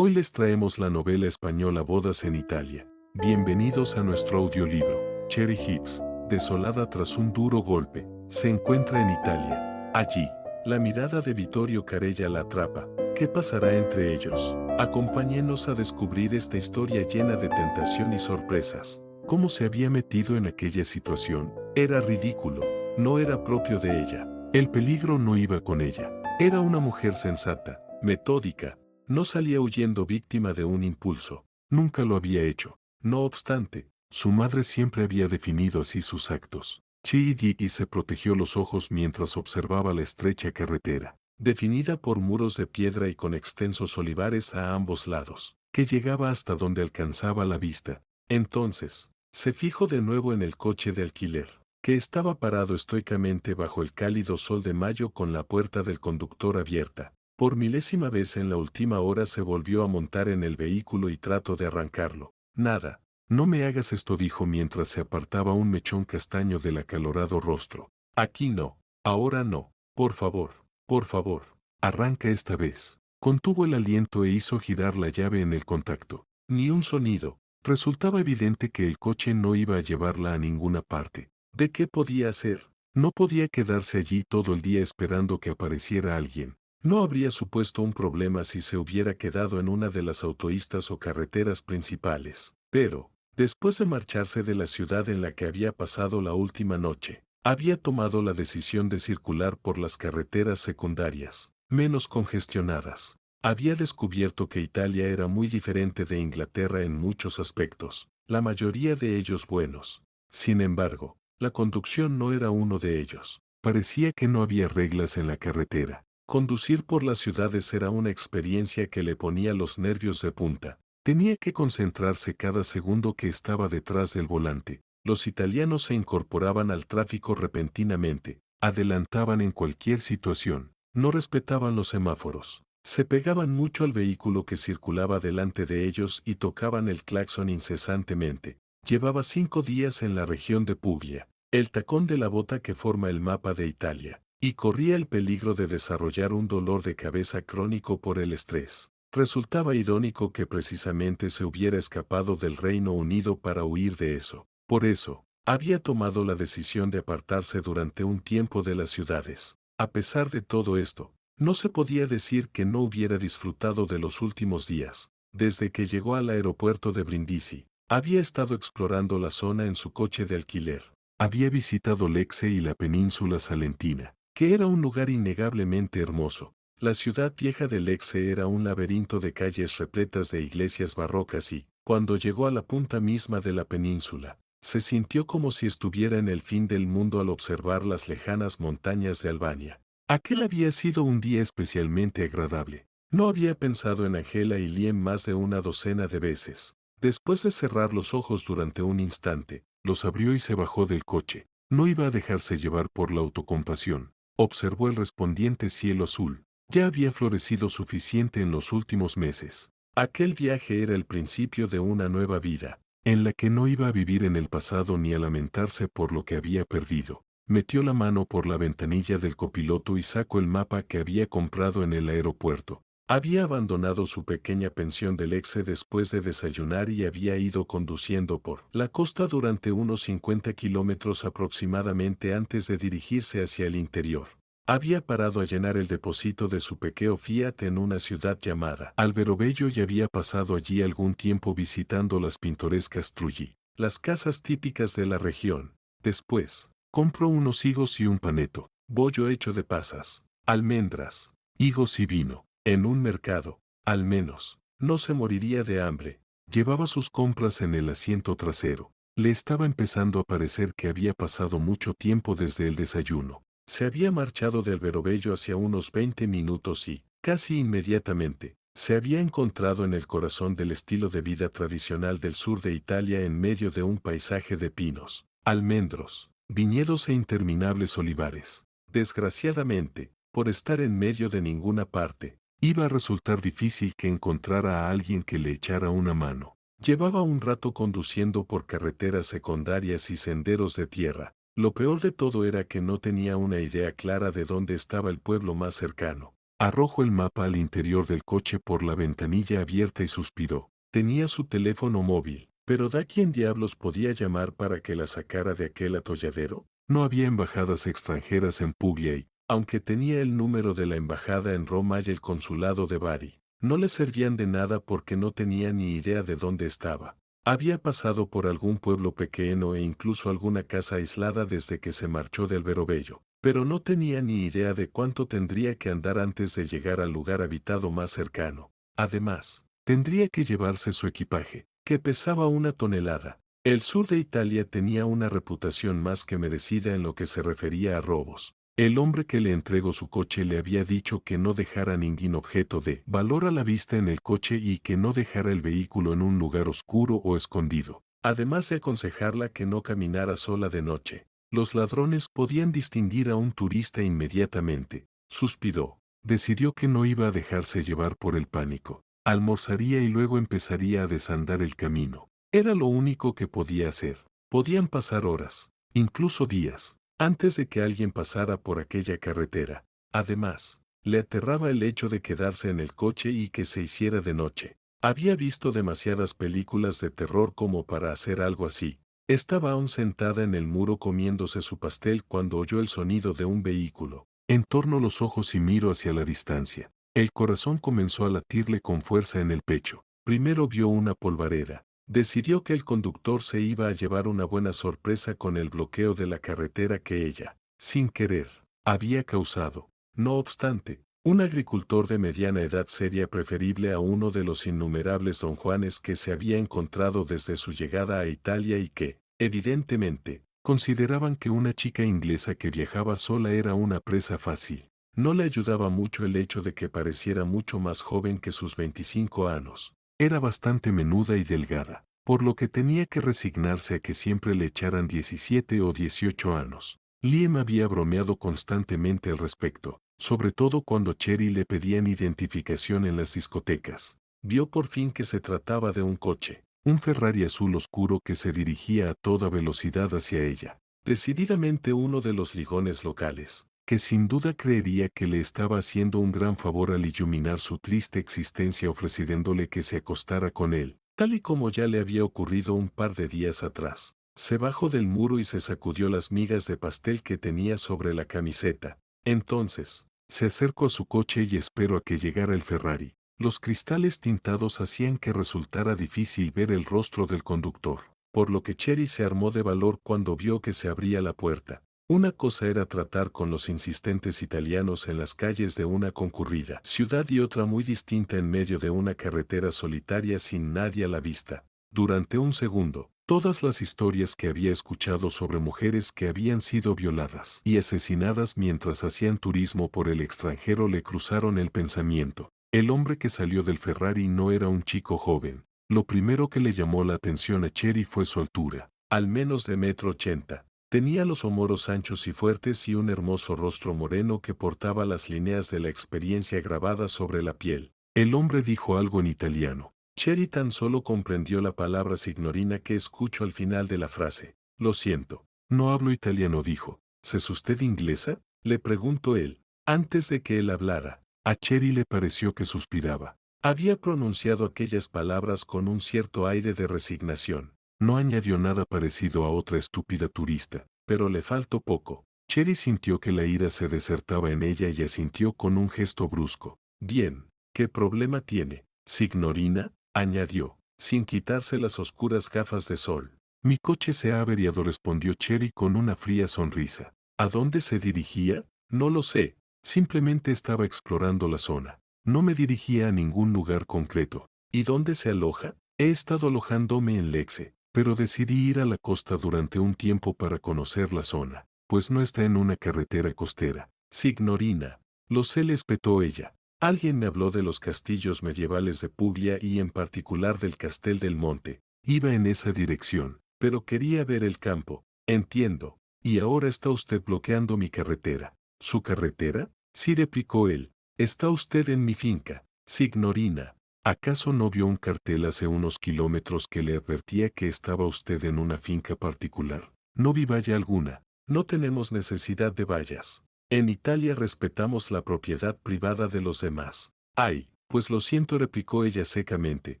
Hoy les traemos la novela española Bodas en Italia. Bienvenidos a nuestro audiolibro. Cherry Hips, desolada tras un duro golpe, se encuentra en Italia. Allí, la mirada de Vittorio Carella la atrapa. ¿Qué pasará entre ellos? Acompáñenos a descubrir esta historia llena de tentación y sorpresas. ¿Cómo se había metido en aquella situación? Era ridículo. No era propio de ella. El peligro no iba con ella. Era una mujer sensata, metódica. No salía huyendo víctima de un impulso. Nunca lo había hecho. No obstante, su madre siempre había definido así sus actos. Chidi se protegió los ojos mientras observaba la estrecha carretera, definida por muros de piedra y con extensos olivares a ambos lados, que llegaba hasta donde alcanzaba la vista. Entonces, se fijó de nuevo en el coche de alquiler, que estaba parado estoicamente bajo el cálido sol de mayo con la puerta del conductor abierta. Por milésima vez en la última hora se volvió a montar en el vehículo y trató de arrancarlo. Nada. No me hagas esto, dijo mientras se apartaba un mechón castaño del acalorado rostro. Aquí no. Ahora no. Por favor. Por favor. Arranca esta vez. Contuvo el aliento e hizo girar la llave en el contacto. Ni un sonido. Resultaba evidente que el coche no iba a llevarla a ninguna parte. ¿De qué podía hacer? No podía quedarse allí todo el día esperando que apareciera alguien. No habría supuesto un problema si se hubiera quedado en una de las autopistas o carreteras principales. Pero, después de marcharse de la ciudad en la que había pasado la última noche, había tomado la decisión de circular por las carreteras secundarias, menos congestionadas. Había descubierto que Italia era muy diferente de Inglaterra en muchos aspectos, la mayoría de ellos buenos. Sin embargo, la conducción no era uno de ellos. Parecía que no había reglas en la carretera. Conducir por las ciudades era una experiencia que le ponía los nervios de punta. Tenía que concentrarse cada segundo que estaba detrás del volante. Los italianos se incorporaban al tráfico repentinamente, adelantaban en cualquier situación, no respetaban los semáforos, se pegaban mucho al vehículo que circulaba delante de ellos y tocaban el claxon incesantemente. Llevaba 5 días en la región de Puglia, el tacón de la bota que forma el mapa de Italia, y corría el peligro de desarrollar un dolor de cabeza crónico por el estrés. Resultaba irónico que precisamente se hubiera escapado del Reino Unido para huir de eso. Por eso, había tomado la decisión de apartarse durante un tiempo de las ciudades. A pesar de todo esto, no se podía decir que no hubiera disfrutado de los últimos días. Desde que llegó al aeropuerto de Brindisi, había estado explorando la zona en su coche de alquiler. Había visitado Lecce y la península salentina, que era un lugar innegablemente hermoso. La ciudad vieja de Lecce era un laberinto de calles repletas de iglesias barrocas y, cuando llegó a la punta misma de la península, se sintió como si estuviera en el fin del mundo al observar las lejanas montañas de Albania. Aquel había sido un día especialmente agradable. No había pensado en Angela y Liam más de una docena de veces. Después de cerrar los ojos durante un instante, los abrió y se bajó del coche. No iba a dejarse llevar por la autocompasión. Observó el respondiente cielo azul. Ya había florecido suficiente en los últimos meses. Aquel viaje era el principio de una nueva vida, en la que no iba a vivir en el pasado ni a lamentarse por lo que había perdido. Metió la mano por la ventanilla del copiloto y sacó el mapa que había comprado en el aeropuerto. Había abandonado su pequeña pensión del Exe después de desayunar y había ido conduciendo por la costa durante unos 50 kilómetros aproximadamente antes de dirigirse hacia el interior. Había parado a llenar el depósito de su pequeño Fiat en una ciudad llamada Alberobello y había pasado allí algún tiempo visitando las pintorescas Trulli, las casas típicas de la región. Después, compró unos higos y un paneto, bollo hecho de pasas, almendras, higos y vino. En un mercado, al menos, no se moriría de hambre. Llevaba sus compras en el asiento trasero. Le estaba empezando a parecer que había pasado mucho tiempo desde el desayuno. Se había marchado de Alberobello hacia unos 20 minutos y, casi inmediatamente, se había encontrado en el corazón del estilo de vida tradicional del sur de Italia en medio de un paisaje de pinos, almendros, viñedos e interminables olivares. Desgraciadamente, por estar en medio de ninguna parte, iba a resultar difícil que encontrara a alguien que le echara una mano. Llevaba un rato conduciendo por carreteras secundarias y senderos de tierra. Lo peor de todo era que no tenía una idea clara de dónde estaba el pueblo más cercano. Arrojó el mapa al interior del coche por la ventanilla abierta y suspiró. Tenía su teléfono móvil, pero ¿da quién diablos podía llamar para que la sacara de aquel atolladero? No había embajadas extranjeras en Puglia y, aunque tenía el número de la embajada en Roma y el consulado de Bari, no le servían de nada porque no tenía ni idea de dónde estaba. Había pasado por algún pueblo pequeño e incluso alguna casa aislada desde que se marchó del Verobello, pero no tenía ni idea de cuánto tendría que andar antes de llegar al lugar habitado más cercano. Además, tendría que llevarse su equipaje, que pesaba 1 tonelada. El sur de Italia tenía una reputación más que merecida en lo que se refería a robos. El hombre que le entregó su coche le había dicho que no dejara ningún objeto de valor a la vista en el coche y que no dejara el vehículo en un lugar oscuro o escondido, además de aconsejarla que no caminara sola de noche. Los ladrones podían distinguir a un turista inmediatamente. Suspiró. Decidió que no iba a dejarse llevar por el pánico. Almorzaría y luego empezaría a desandar el camino. Era lo único que podía hacer. Podían pasar horas, incluso días, antes de que alguien pasara por aquella carretera. Además, le aterraba el hecho de quedarse en el coche y que se hiciera de noche. Había visto demasiadas películas de terror como para hacer algo así. Estaba aún sentada en el muro comiéndose su pastel cuando oyó el sonido de un vehículo. Entornó los ojos y miró hacia la distancia. El corazón comenzó a latirle con fuerza en el pecho. Primero vio una polvareda. Decidió que el conductor se iba a llevar una buena sorpresa con el bloqueo de la carretera que ella, sin querer, había causado. No obstante, un agricultor de mediana edad sería preferible a uno de los innumerables don Juanes que se había encontrado desde su llegada a Italia y que, evidentemente, consideraban que una chica inglesa que viajaba sola era una presa fácil. No le ayudaba mucho el hecho de que pareciera mucho más joven que sus 25 años. Era bastante menuda y delgada, por lo que tenía que resignarse a que siempre le echaran 17 o 18 años. Liam había bromeado constantemente al respecto, sobre todo cuando Cherry le pedían identificación en las discotecas. Vio por fin que se trataba de un coche, un Ferrari azul oscuro que se dirigía a toda velocidad hacia ella. Decididamente uno de los ligones locales, que sin duda creería que le estaba haciendo un gran favor al iluminar su triste existencia ofreciéndole que se acostara con él, tal y como ya le había ocurrido un par de días atrás. Se bajó del muro y se sacudió las migas de pastel que tenía sobre la camiseta. Entonces, se acercó a su coche y esperó a que llegara el Ferrari. Los cristales tintados hacían que resultara difícil ver el rostro del conductor, por lo que Cherry se armó de valor cuando vio que se abría la puerta. Una cosa era tratar con los insistentes italianos en las calles de una concurrida ciudad y otra muy distinta en medio de una carretera solitaria sin nadie a la vista. Durante un segundo, todas las historias que había escuchado sobre mujeres que habían sido violadas y asesinadas mientras hacían turismo por el extranjero le cruzaron el pensamiento. El hombre que salió del Ferrari no era un chico joven. Lo primero que le llamó la atención a Cherry fue su altura, al menos de 1,80 m. Tenía los hombros anchos y fuertes y un hermoso rostro moreno que portaba las líneas de la experiencia grabadas sobre la piel. El hombre dijo algo en italiano. Cherry tan solo comprendió la palabra signorina que escuchó al final de la frase. Lo siento, no hablo italiano, dijo. ¿Es usted inglesa?, le preguntó él. Antes de que él hablara, a Cherry le pareció que suspiraba. Había pronunciado aquellas palabras con un cierto aire de resignación. No añadió nada parecido a otra estúpida turista, pero le faltó poco. Cherry sintió que la ira se desertaba en ella y asintió con un gesto brusco. Bien, ¿qué problema tiene, signorina?, añadió, sin quitarse las oscuras gafas de sol. Mi coche se ha averiado, respondió Cherry con una fría sonrisa. ¿A dónde se dirigía? No lo sé. Simplemente estaba explorando la zona. No me dirigía a ningún lugar concreto. ¿Y dónde se aloja? He estado alojándome en Lecce, pero decidí ir a la costa durante un tiempo para conocer la zona, pues no está en una carretera costera. Signorina, lo sé, le espetó ella. Alguien me habló de los castillos medievales de Puglia y en particular del Castel del Monte. Iba en esa dirección, pero quería ver el campo. Entiendo. Y ahora está usted bloqueando mi carretera. ¿Su carretera? Sí, replicó él. Está usted en mi finca, signorina. ¿Acaso no vio un cartel hace unos kilómetros que le advertía que estaba usted en una finca particular? No vi valla alguna. No tenemos necesidad de vallas. En Italia respetamos la propiedad privada de los demás. Ay, pues lo siento, replicó ella secamente.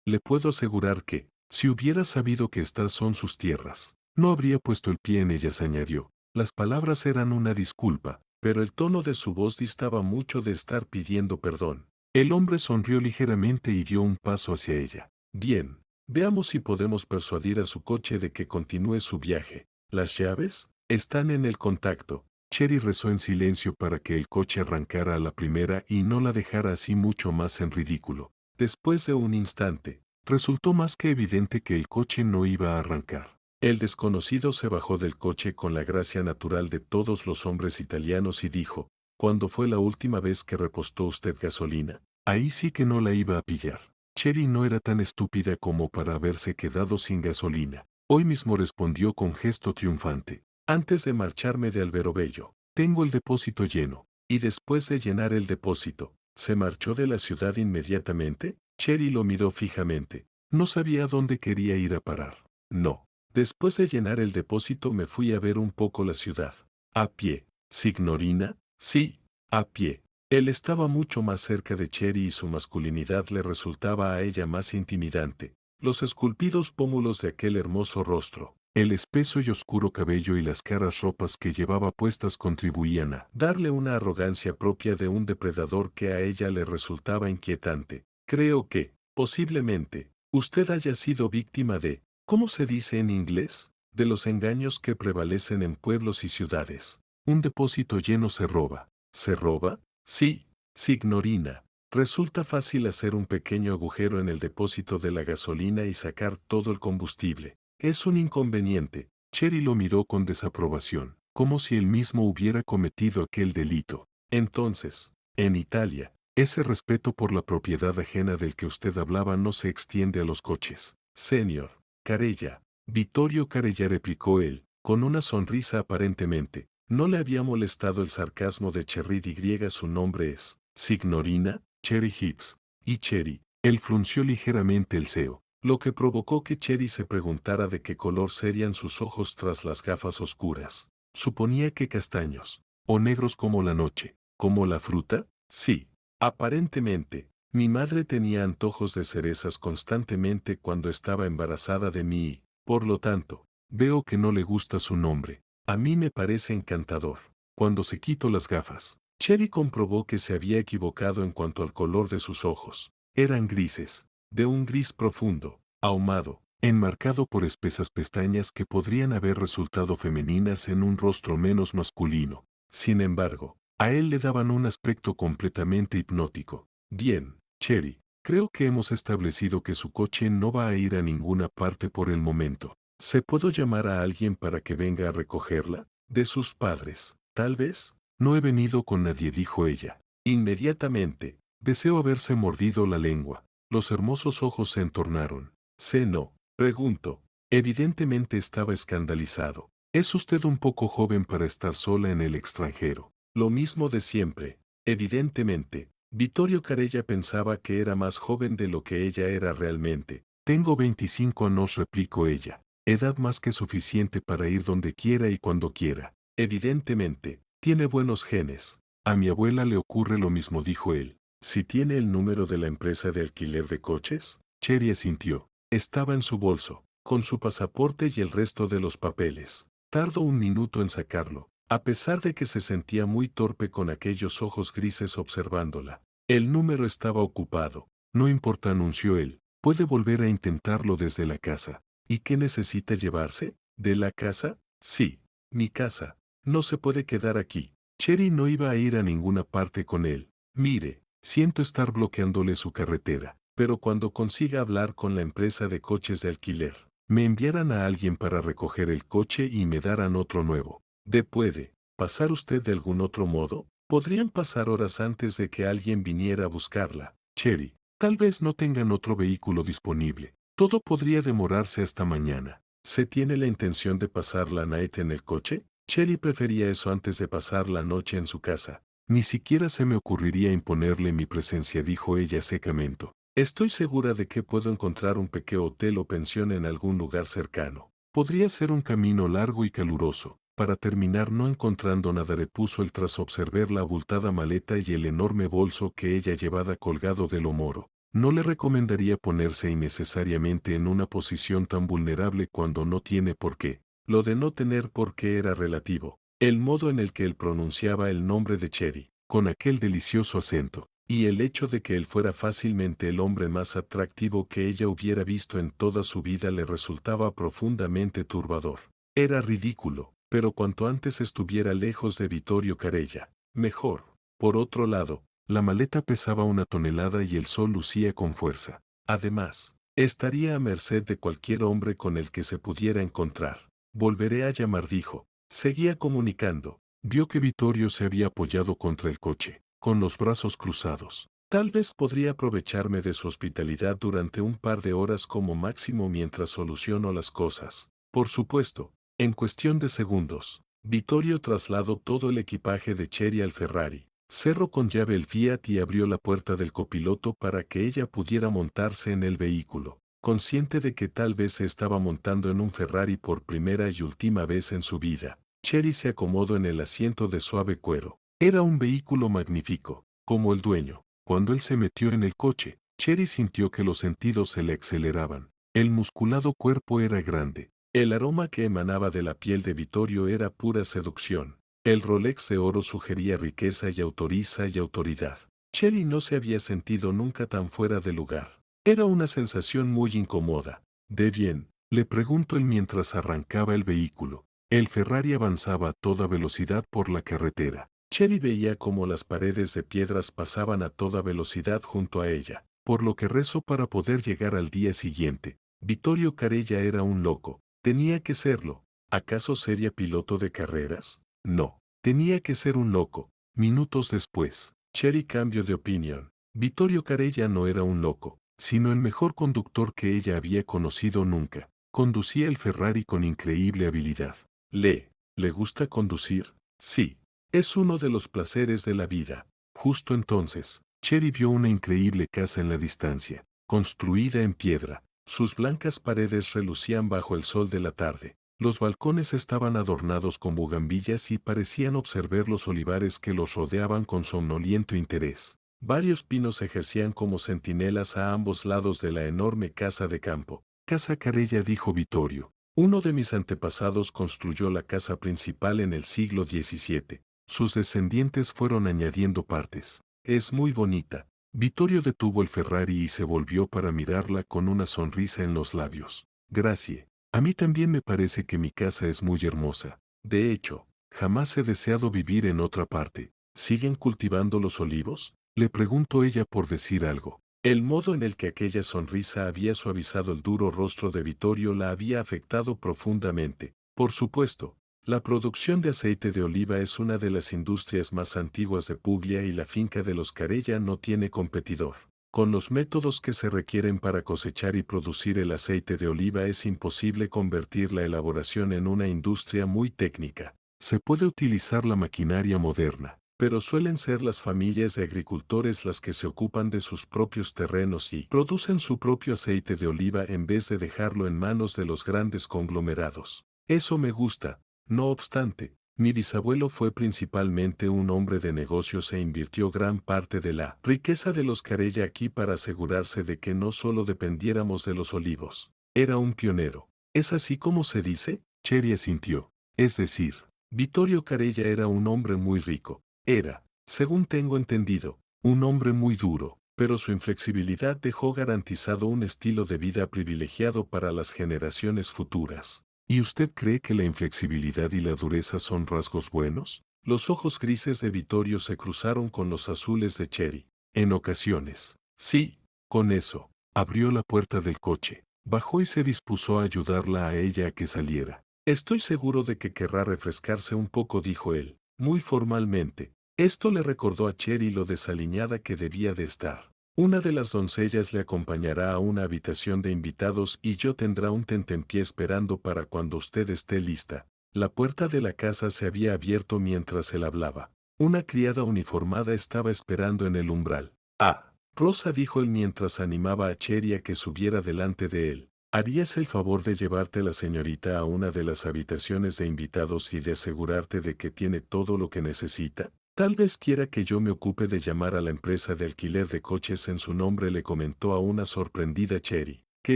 Le puedo asegurar que, si hubiera sabido que estas son sus tierras, no habría puesto el pie en ellas, añadió. Las palabras eran una disculpa, pero el tono de su voz distaba mucho de estar pidiendo perdón. El hombre sonrió ligeramente y dio un paso hacia ella. Bien, veamos si podemos persuadir a su coche de que continúe su viaje. ¿Las llaves? Están en el contacto. Cherry rezó en silencio para que el coche arrancara a la primera y no la dejara así mucho más en ridículo. Después de un instante, resultó más que evidente que el coche no iba a arrancar. El desconocido se bajó del coche con la gracia natural de todos los hombres italianos y dijo, ¿cuándo fue la última vez que repostó usted gasolina? Ahí sí que no la iba a pillar. Cherry no era tan estúpida como para haberse quedado sin gasolina. Hoy mismo, respondió con gesto triunfante. Antes de marcharme de Alberobello, tengo el depósito lleno. Y después de llenar el depósito, ¿se marchó de la ciudad inmediatamente? Cherry lo miró fijamente. No sabía dónde quería ir a parar. No. Después de llenar el depósito me fui a ver un poco la ciudad. ¿A pie? ¿Signorina? Sí, a pie. Él estaba mucho más cerca de Cherry y su masculinidad le resultaba a ella más intimidante. Los esculpidos pómulos de aquel hermoso rostro, el espeso y oscuro cabello y las caras ropas que llevaba puestas contribuían a darle una arrogancia propia de un depredador que a ella le resultaba inquietante. Creo que, posiblemente, usted haya sido víctima de, ¿cómo se dice en inglés? De los engaños que prevalecen en pueblos y ciudades. Un depósito lleno se roba. ¿Se roba? Sí, signorina. Resulta fácil hacer un pequeño agujero en el depósito de la gasolina y sacar todo el combustible. Es un inconveniente. Cherry lo miró con desaprobación, como si él mismo hubiera cometido aquel delito. Entonces, en Italia, ese respeto por la propiedad ajena del que usted hablaba no se extiende a los coches. Señor Carella, Vittorio Carella, replicó él, con una sonrisa aparentemente. No le había molestado el sarcasmo de Cherry. Su nombre es Signorina Cherry Hibbs. Y Cherry, él frunció ligeramente el ceño, lo que provocó que Cherry se preguntara de qué color serían sus ojos tras las gafas oscuras. Suponía que castaños, o negros como la noche, como la fruta. Sí, aparentemente, mi madre tenía antojos de cerezas constantemente cuando estaba embarazada de mí y, por lo tanto, veo que no le gusta su nombre. A mí me parece encantador. Cuando se quitó las gafas, Cherry comprobó que se había equivocado en cuanto al color de sus ojos. Eran grises, de un gris profundo, ahumado, enmarcado por espesas pestañas que podrían haber resultado femeninas en un rostro menos masculino. Sin embargo, a él le daban un aspecto completamente hipnótico. Bien, Cherry, creo que hemos establecido que su coche no va a ir a ninguna parte por el momento. ¿Se puedo llamar a alguien para que venga a recogerla? De sus padres, tal vez. No he venido con nadie, dijo ella. Inmediatamente, deseó haberse mordido la lengua. Los hermosos ojos se entornaron. ¿Sé no? Preguntó. Evidentemente estaba escandalizado. Es usted un poco joven para estar sola en el extranjero. Lo mismo de siempre. Evidentemente, Vittorio Carella pensaba que era más joven de lo que ella era realmente. Tengo 25 años, replicó ella. Edad más que suficiente para ir donde quiera y cuando quiera. Evidentemente, tiene buenos genes. A mi abuela le ocurre lo mismo, dijo él. ¿Si tiene el número de la empresa de alquiler de coches? Cherry asintió. Estaba en su bolso, con su pasaporte y el resto de los papeles. Tardó un minuto en sacarlo, a pesar de que se sentía muy torpe con aquellos ojos grises observándola. El número estaba ocupado. No importa, anunció él. Puede volver a intentarlo desde la casa. ¿Y qué necesita llevarse? ¿De la casa? Sí, mi casa. No se puede quedar aquí. Cherry no iba a ir a ninguna parte con él. Mire, siento estar bloqueándole su carretera, pero cuando consiga hablar con la empresa de coches de alquiler, me enviarán a alguien para recoger el coche y me darán otro nuevo. ¿Puede pasar usted de algún otro modo? Podrían pasar horas antes de que alguien viniera a buscarla. Cherry, tal vez no tengan otro vehículo disponible. Todo podría demorarse hasta mañana. ¿Se tiene la intención de pasar la night en el coche? Cherry prefería eso antes de pasar la noche en su casa. Ni siquiera se me ocurriría imponerle mi presencia, dijo ella secamente. Estoy segura de que puedo encontrar un pequeño hotel o pensión en algún lugar cercano. Podría ser un camino largo y caluroso. para terminar no encontrando nada repuso él tras observar la abultada maleta y el enorme bolso que ella llevaba colgado de lo moro. No le recomendaría ponerse innecesariamente en una posición tan vulnerable cuando no tiene por qué. Lo de no tener por qué era relativo. El modo en el que él pronunciaba el nombre de Cherry, con aquel delicioso acento, y el hecho de que él fuera fácilmente el hombre más atractivo que ella hubiera visto en toda su vida le resultaba profundamente turbador. Era ridículo, pero cuanto antes estuviera lejos de Vittorio Carella, mejor. Por otro lado, la maleta pesaba 1 tonelada y el sol lucía con fuerza. Además, estaría a merced de cualquier hombre con el que se pudiera encontrar. Volveré a llamar, dijo. Seguía comunicando. Vio que Vittorio se había apoyado contra el coche, con los brazos cruzados. Tal vez podría aprovecharme de su hospitalidad durante un par de horas como máximo mientras soluciono las cosas. Por supuesto, en cuestión de segundos, Vittorio trasladó todo el equipaje de Cherry al Ferrari. Cerró con llave el Fiat y abrió la puerta del copiloto para que ella pudiera montarse en el vehículo. Consciente de que tal vez se estaba montando en un Ferrari por primera y última vez en su vida, Cherry se acomodó en el asiento de suave cuero. Era un vehículo magnífico, como el dueño. Cuando él se metió en el coche, Cherry sintió que los sentidos se le aceleraban. El musculado cuerpo era grande. El aroma que emanaba de la piel de Vittorio era pura seducción. El Rolex de oro sugería riqueza y autoridad. Cherry no se había sentido nunca tan fuera de lugar. Era una sensación muy incómoda. ¿De bien? Le preguntó él mientras arrancaba el vehículo. El Ferrari avanzaba a toda velocidad por la carretera. Cherry veía cómo las paredes de piedras pasaban a toda velocidad junto a ella, por lo que rezó para poder llegar al día siguiente. Vittorio Carella era un loco. Tenía que serlo. ¿Acaso sería piloto de carreras? No. Tenía que ser un loco. Minutos después, Cherry cambió de opinión. Vittorio Carella no era un loco, sino el mejor conductor que ella había conocido nunca. Conducía el Ferrari con increíble habilidad. ¿Le gusta conducir? Sí. Es uno de los placeres de la vida. Justo entonces, Cherry vio una increíble casa en la distancia, construida en piedra. Sus blancas paredes relucían bajo el sol de la tarde. Los balcones estaban adornados con bugambillas y parecían observar los olivares que los rodeaban con somnoliento interés. Varios pinos ejercían como centinelas a ambos lados de la enorme casa de campo. Casa Carella, dijo Vittorio. Uno de mis antepasados construyó la casa principal en el siglo XVII. Sus descendientes fueron añadiendo partes. Es muy bonita. Vittorio detuvo el Ferrari y se volvió para mirarla con una sonrisa en los labios. Gracias. A mí también me parece que mi casa es muy hermosa. De hecho, jamás he deseado vivir en otra parte. ¿Siguen cultivando los olivos? Le preguntó ella por decir algo. El modo en el que aquella sonrisa había suavizado el duro rostro de Vittorio la había afectado profundamente. Por supuesto, la producción de aceite de oliva es una de las industrias más antiguas de Puglia y la finca de los Carella no tiene competidor. Con los métodos que se requieren para cosechar y producir el aceite de oliva es imposible convertir la elaboración en una industria muy técnica. Se puede utilizar la maquinaria moderna, pero suelen ser las familias de agricultores las que se ocupan de sus propios terrenos y producen su propio aceite de oliva en vez de dejarlo en manos de los grandes conglomerados. Eso me gusta. No obstante, mi bisabuelo fue principalmente un hombre de negocios e invirtió gran parte de la riqueza de los Carella aquí para asegurarse de que no solo dependiéramos de los olivos. Era un pionero. ¿Es así como se dice? Cherry asintió. Es decir, Vittorio Carella era un hombre muy rico. Era, según tengo entendido, un hombre muy duro, pero su inflexibilidad dejó garantizado un estilo de vida privilegiado para las generaciones futuras. ¿Y usted cree que la inflexibilidad y la dureza son rasgos buenos? Los ojos grises de Vittorio se cruzaron con los azules de Cherry. En ocasiones. Sí, con eso. Abrió la puerta del coche, bajó y se dispuso a ayudarla a ella a que saliera. Estoy seguro de que querrá refrescarse un poco, dijo él, muy formalmente. Esto le recordó a Cherry lo desaliñada que debía de estar. Una de las doncellas le acompañará a una habitación de invitados y yo tendrá un tentempié esperando para cuando usted esté lista. La puerta de la casa se había abierto mientras él hablaba. Una criada uniformada estaba esperando en el umbral. Ah, Rosa, dijo él mientras animaba a Cherry a que subiera delante de él. ¿Harías el favor de llevarte a la señorita a una de las habitaciones de invitados y de asegurarte de que tiene todo lo que necesita? Tal vez quiera que yo me ocupe de llamar a la empresa de alquiler de coches en su nombre, le comentó a una sorprendida Cherry, que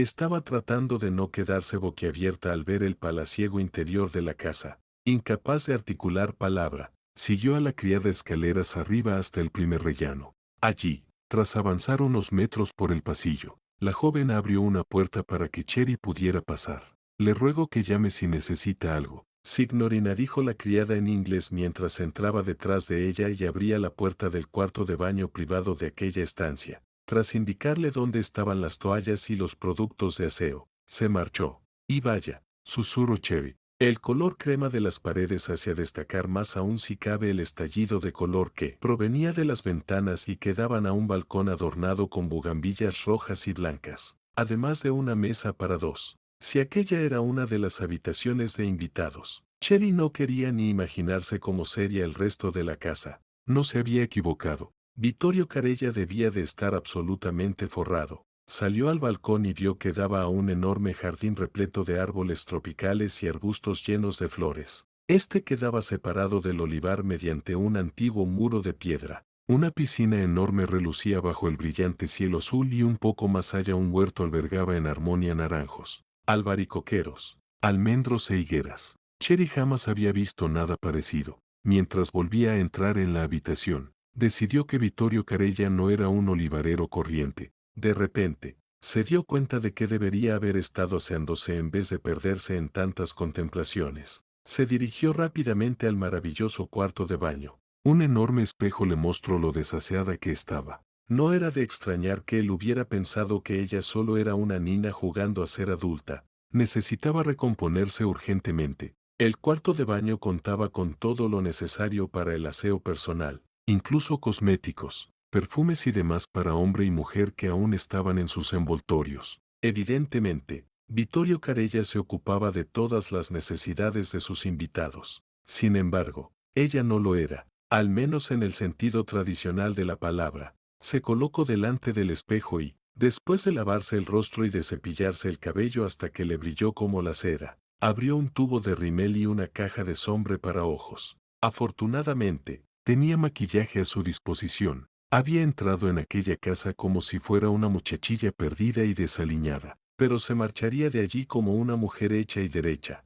estaba tratando de no quedarse boquiabierta al ver el palaciego interior de la casa. Incapaz de articular palabra, siguió a la criada escaleras arriba hasta el primer rellano. Allí, tras avanzar unos metros por el pasillo, la joven abrió una puerta para que Cherry pudiera pasar. Le ruego que llame si necesita algo. Signorina, dijo la criada en inglés mientras entraba detrás de ella y abría la puerta del cuarto de baño privado de aquella estancia. Tras indicarle dónde estaban las toallas y los productos de aseo, se marchó. Y vaya, susurró Cherry. El color crema de las paredes hacía destacar más aún si cabe el estallido de color que provenía de las ventanas y que daban a un balcón adornado con bugambillas rojas y blancas, además de una mesa para dos. Si aquella era una de las habitaciones de invitados, Cherry no quería ni imaginarse cómo sería el resto de la casa. No se había equivocado. Vittorio Carella debía de estar absolutamente forrado. Salió al balcón y vio que daba a un enorme jardín repleto de árboles tropicales y arbustos llenos de flores. Este quedaba separado del olivar mediante un antiguo muro de piedra. Una piscina enorme relucía bajo el brillante cielo azul y un poco más allá un huerto albergaba en armonía naranjos, albaricoqueros, almendros e higueras. Cherry jamás había visto nada parecido. Mientras volvía a entrar en la habitación, decidió que Vittorio Carella no era un olivarero corriente. De repente, se dio cuenta de que debería haber estado aseándose en vez de perderse en tantas contemplaciones. Se dirigió rápidamente al maravilloso cuarto de baño. Un enorme espejo le mostró lo desaseada que estaba. No era de extrañar que él hubiera pensado que ella solo era una niña jugando a ser adulta. Necesitaba recomponerse urgentemente. El cuarto de baño contaba con todo lo necesario para el aseo personal, incluso cosméticos, perfumes y demás para hombre y mujer que aún estaban en sus envoltorios. Evidentemente, Vittorio Carella se ocupaba de todas las necesidades de sus invitados. Sin embargo, ella no lo era, al menos en el sentido tradicional de la palabra. Se colocó delante del espejo y, después de lavarse el rostro y de cepillarse el cabello hasta que le brilló como la cera, abrió un tubo de rímel y una caja de sombre para ojos. Afortunadamente, tenía maquillaje a su disposición. Había entrado en aquella casa como si fuera una muchachilla perdida y desaliñada, pero se marcharía de allí como una mujer hecha y derecha.